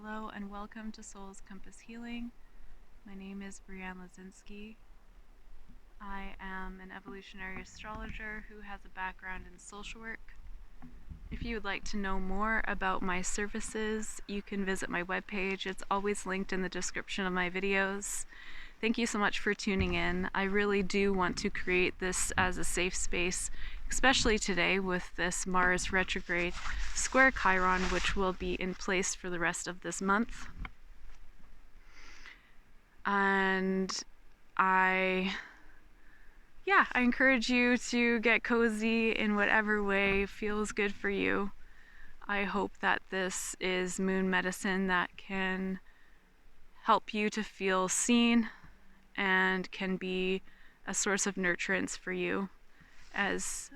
Hello and welcome to Soul's Compass Healing. My name is Brianne. I am an evolutionary astrologer who has a background in social work. If you would like to know more about my services, you can visit my webpage. It's always linked in the description of my videos. Thank you so much for tuning in. I really do want to create this as a safe space, especially today with this Mars retrograde square Chiron, which will be in place for the rest of this month. And I encourage you to get cozy in whatever way feels good for you. I hope that this is moon medicine that can help you to feel seen and can be a source of nurturance for you, as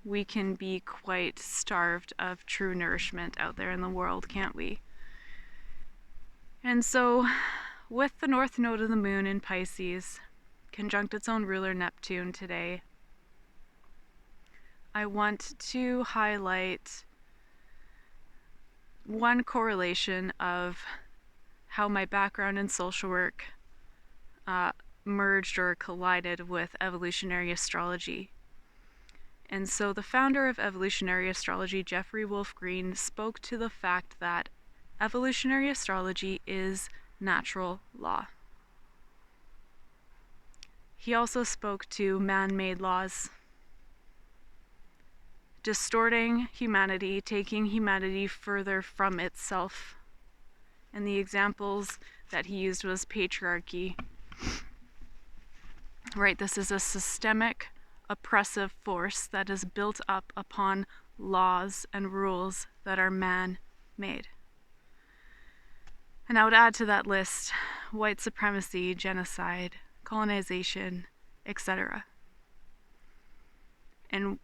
we can be quite starved of true nourishment out there in the world, can't we? And so, with the north node of the moon in Pisces, conjunct its own ruler Neptune today, I want to highlight one correlation of how my background in social work merged or collided with evolutionary astrology. And so the founder of evolutionary astrology, Jeffrey Wolf Green, spoke to the fact that evolutionary astrology is natural law. He also spoke to man-made laws, distorting humanity, taking humanity further from itself. And the examples that he used was patriarchy. Right, this is a systemic, oppressive force that is built up upon laws and rules that are man-made. And I would add to that list white supremacy, genocide, colonization, etc. And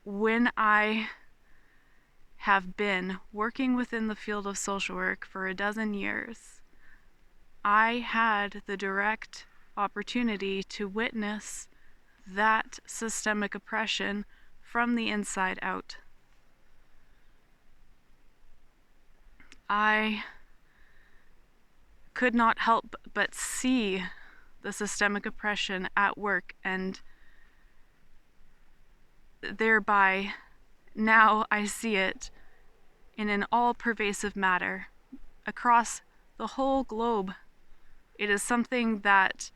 when I have been working within the field of social work for 12 years, I had the direct opportunity to witness that systemic oppression from the inside out. I could not help but see the systemic oppression at work, and thereby now I see it in an all-pervasive manner across the whole globe. It is something that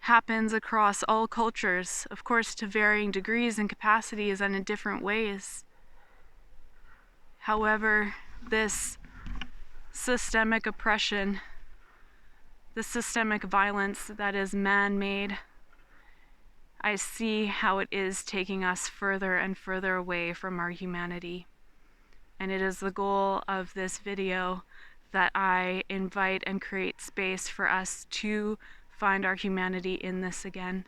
happens across all cultures, of course to varying degrees and capacities and in different ways. However, this systemic oppression, the systemic violence that is man-made, I see how it is taking us further and further away from our humanity. And it is the goal of this video that I invite and create space for us to find our humanity in this again.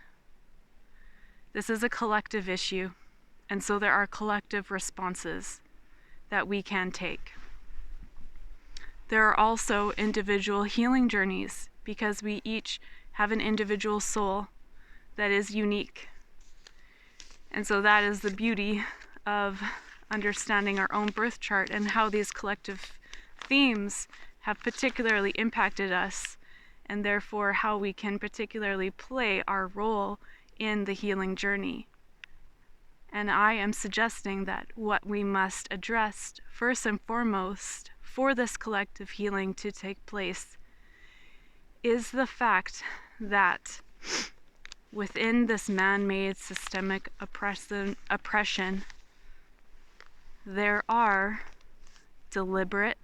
This is a collective issue, and so there are collective responses that we can take. There are also individual healing journeys, because we each have an individual soul that is unique. And so that is the beauty of understanding our own birth chart and how these collective themes have particularly impacted us, and therefore how we can particularly play our role in the healing journey. And I am suggesting that what we must address first and foremost for this collective healing to take place is the fact that within this man-made systemic oppression, there are deliberate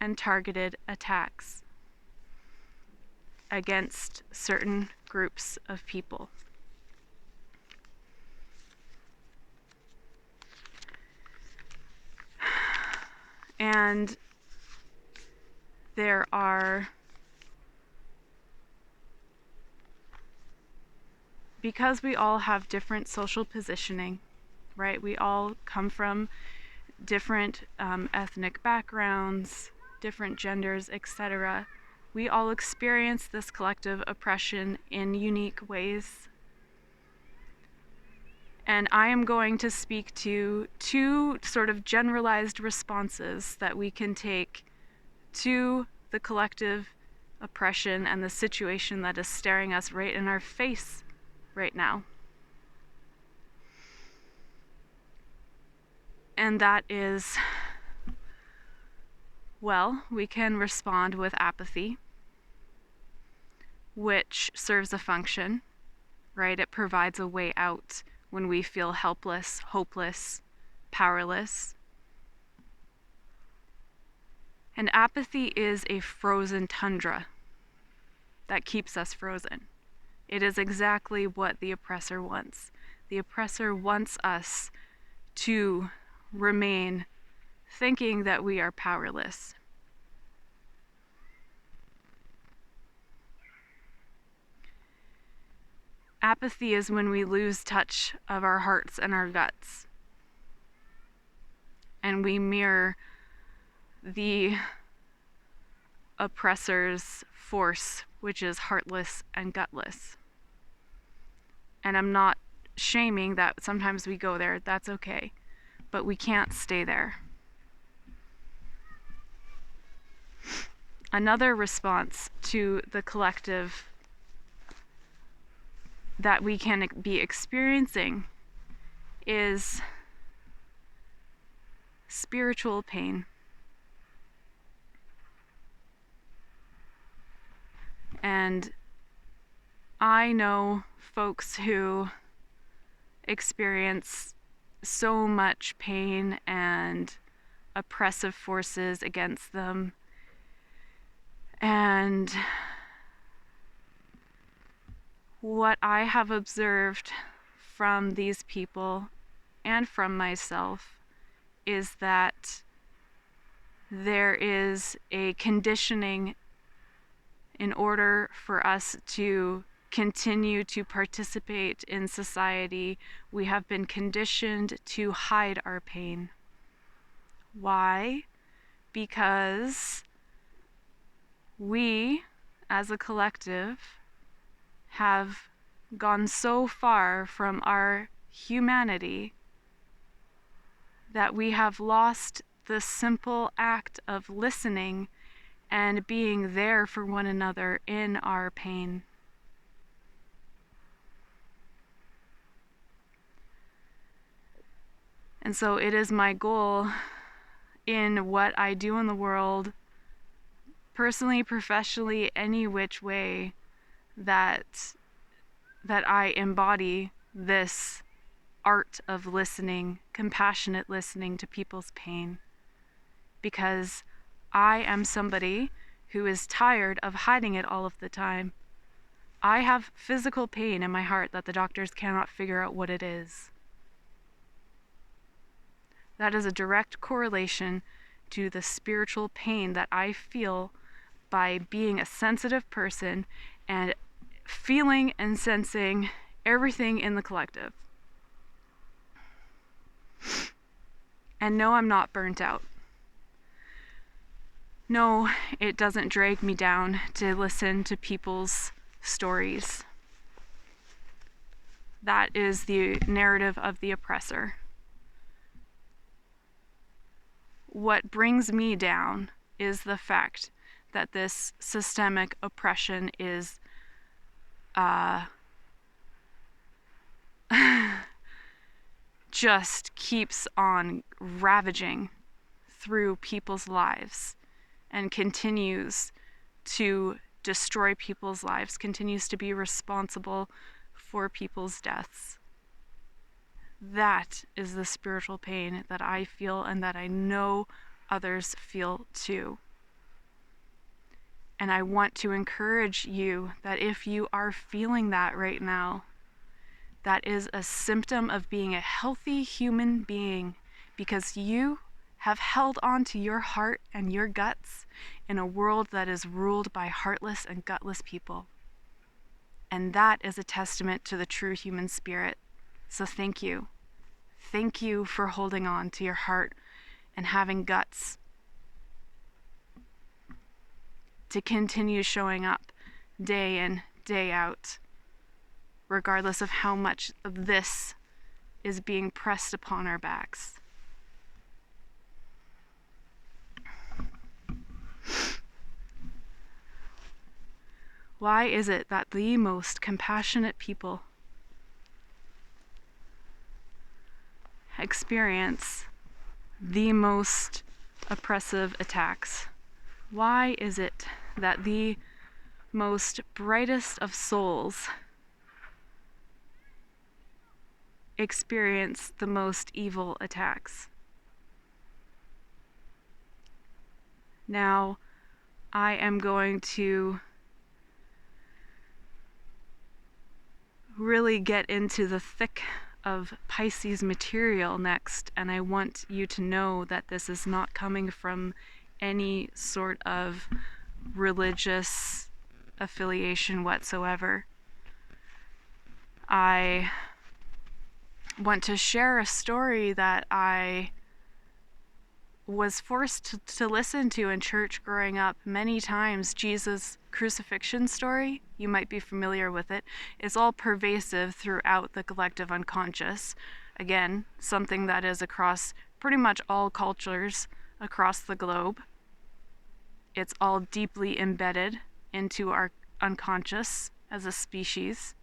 and targeted attacks against certain groups of people. And there are, because we all have different social positioning, right? We all come from different ethnic backgrounds, different genders, etc. We all experience this collective oppression in unique ways. And I am going to speak to two sort of generalized responses that we can take to the collective oppression and the situation that is staring us right in our face right now. And that is, well, we can respond with apathy, which serves a function, right? It provides a way out when we feel helpless, hopeless, powerless. And apathy is a frozen tundra that keeps us frozen. It is exactly what the oppressor wants. The oppressor wants us to remain thinking that we are powerless. Apathy is when we lose touch of our hearts and our guts, and we mirror the oppressor's force, which is heartless and gutless. And I'm not shaming that sometimes we go there, that's okay, but we can't stay there. Another response to the collective that we can be experiencing is spiritual pain. And I know folks who experience so much pain and oppressive forces against them. And what I have observed from these people and from myself is that there is a conditioning in order for us to continue to participate in society. We have been conditioned to hide our pain. Why? Because we, as a collective, have gone so far from our humanity that we have lost the simple act of listening and being there for one another in our pain. And so it is my goal in what I do in the world, personally, professionally, any which way, that I embody this art of listening, compassionate listening to people's pain. Because I am somebody who is tired of hiding it all of the time. I have physical pain in my heart that the doctors cannot figure out what it is. That is a direct correlation to the spiritual pain that I feel by being a sensitive person and feeling and sensing everything in the collective. And no, I'm not burnt out. No, it doesn't drag me down to listen to people's stories. That is the narrative of the oppressor. What brings me down is the fact that this systemic oppression is just keeps on ravaging through people's lives and continues to destroy people's lives, continues to be responsible for people's deaths. That is the spiritual pain that I feel and that I know others feel too. And I want to encourage you that if you are feeling that right now, that is a symptom of being a healthy human being, because you have held on to your heart and your guts in a world that is ruled by heartless and gutless people. And that is a testament to the true human spirit. So thank you. Thank you for holding on to your heart and having guts to continue showing up day in, day out, regardless of how much of this is being pressed upon our backs. Why is it that the most compassionate people experience the most oppressive attacks? Why is it that the most brightest of souls experience the most evil attacks? Now, I am going to really get into the thick of Pisces material next, and I want you to know that this is not coming from any sort of religious affiliation whatsoever. I want to share a story that I was forced to listen to in church growing up many times. Jesus' crucifixion story, you might be familiar with it. It's all pervasive throughout the collective unconscious. Again, something that is across pretty much all cultures across the globe. It's all deeply embedded into our unconscious as a species.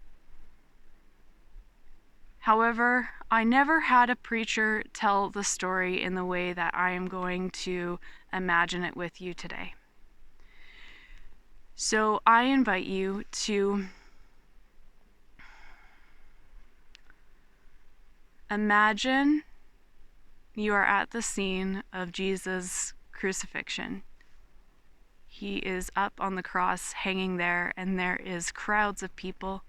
However, I never had a preacher tell the story in the way that I am going to imagine it with you today. So I invite you to imagine you are at the scene of Jesus' crucifixion. He is up on the cross, hanging there, and there is crowds of people.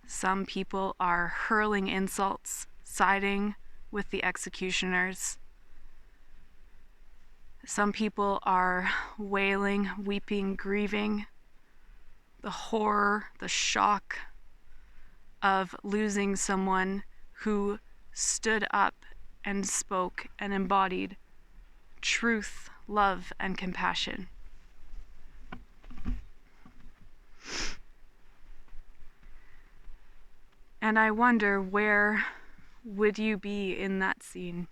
Some people are hurling insults, siding with the executioners. Some people are wailing, weeping, grieving the horror, the shock of losing someone who stood up and spoke and embodied truth, love, and compassion. And I wonder, where would you be in that scene?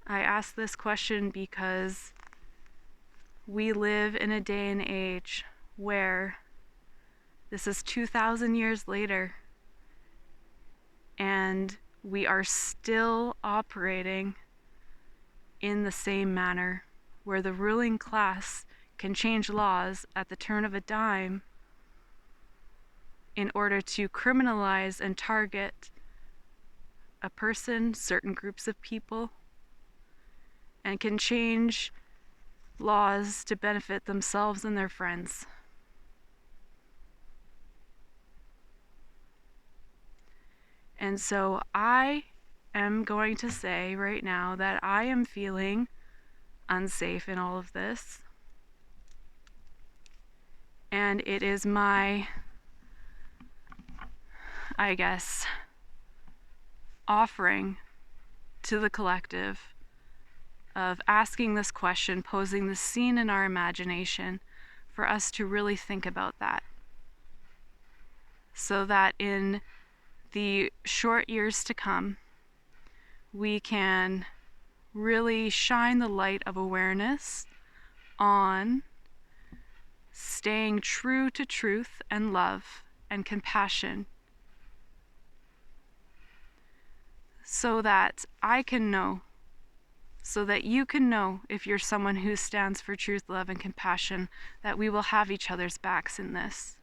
I ask this question because we live in a day and age where this is 2,000 years later, and we are still operating in the same manner, where the ruling class can change laws at the turn of a dime in order to criminalize and target a person, certain groups of people, and can change laws to benefit themselves and their friends. And so I am going to say right now that I am feeling unsafe in all of this. And it is my, I guess, offering to the collective of asking this question, posing the scene in our imagination, for us to really think about that. So that in the short years to come, we can really shine the light of awareness on staying true to truth and love and compassion, so that I can know, so that you can know, if you're someone who stands for truth, love, and compassion, that we will have each other's backs in this.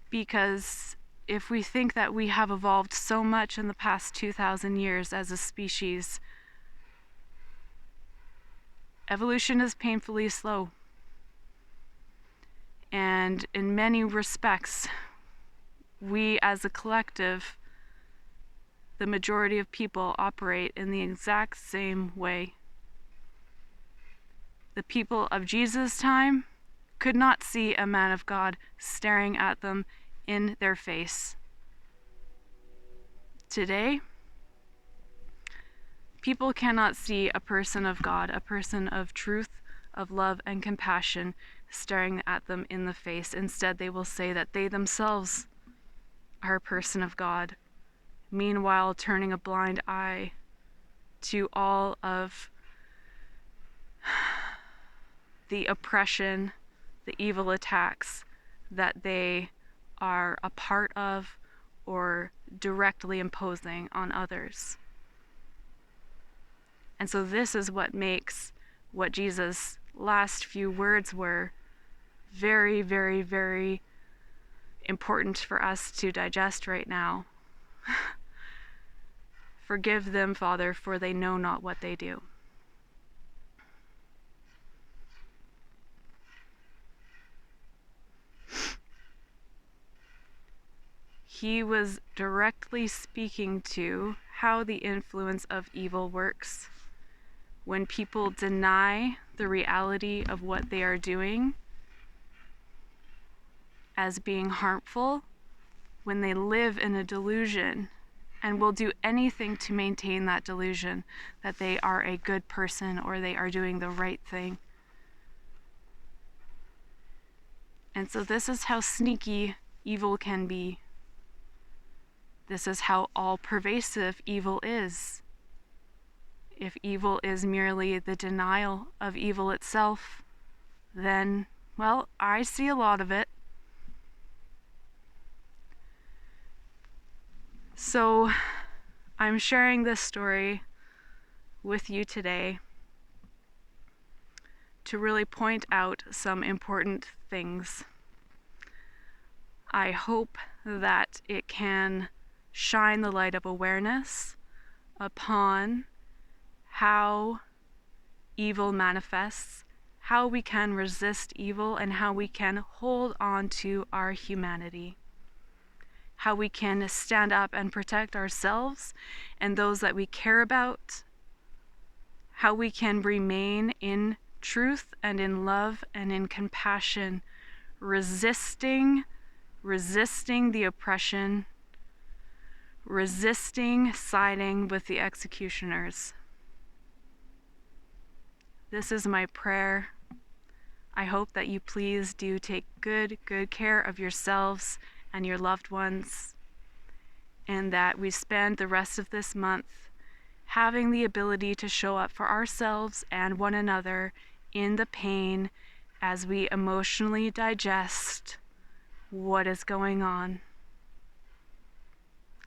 Because if we think that we have evolved so much in the past 2,000 years as a species, evolution is painfully slow. And in many respects, we as a collective, the majority of people, operate in the exact same way. The people of Jesus' time could not see a man of God staring at them in their face. today, people cannot see a person of God, a person of truth, of love and compassion staring at them in the face. Instead, they will say that they themselves are a person of God, meanwhile turning a blind eye to all of the oppression, the evil attacks that they are a part of or directly imposing on others. And so this is what makes what Jesus' last few words were very, very, very important for us to digest right now. Forgive them, Father, for they know not what they do. He was directly speaking to how the influence of evil works. When people deny the reality of what they are doing as being harmful, when they live in a delusion and will do anything to maintain that delusion that they are a good person or they are doing the right thing. And so this is how sneaky evil can be. This is how all-pervasive evil is. If evil is merely the denial of evil itself, then, well, I see a lot of it. So I'm sharing this story with you today to really point out some important things. I hope that it can shine the light of awareness upon how evil manifests, how we can resist evil, and how we can hold on to our humanity. How we can stand up and protect ourselves and those that we care about. How we can remain in truth and in love and in compassion, resisting the oppression, resisting siding with the executioners. This is my prayer. I hope that you please do take good care of yourselves and your loved ones, and that we spend the rest of this month having the ability to show up for ourselves and one another in the pain as we emotionally digest what is going on,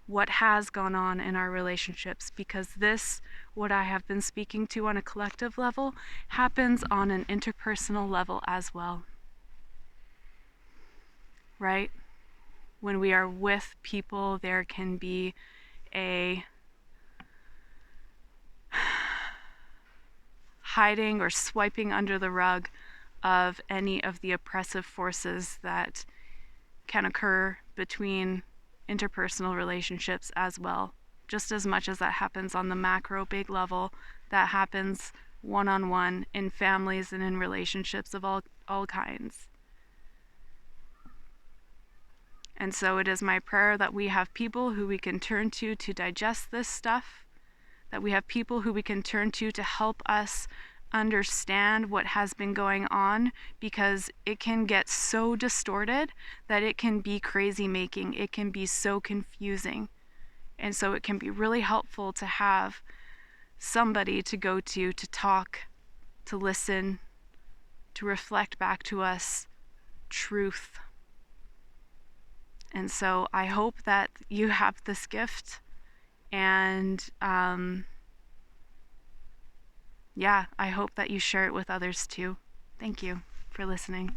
what has gone on in our relationships, because this, what I have been speaking to on a collective level, happens on an interpersonal level as well. Right? When we are with people, there can be a hiding or swiping under the rug of any of the oppressive forces that can occur between interpersonal relationships as well. Just as much as that happens on the macro big level, that happens one-on-one in families and in relationships of all kinds. And so it is my prayer that we have people who we can turn to digest this stuff, that we have people who we can turn to help us understand what has been going on, because it can get so distorted that it can be crazy making, it can be so confusing. And so it can be really helpful to have somebody to go to talk, to listen, to reflect back to us truth. And so I hope that you have this gift, and I hope that you share it with others too. Thank you for listening.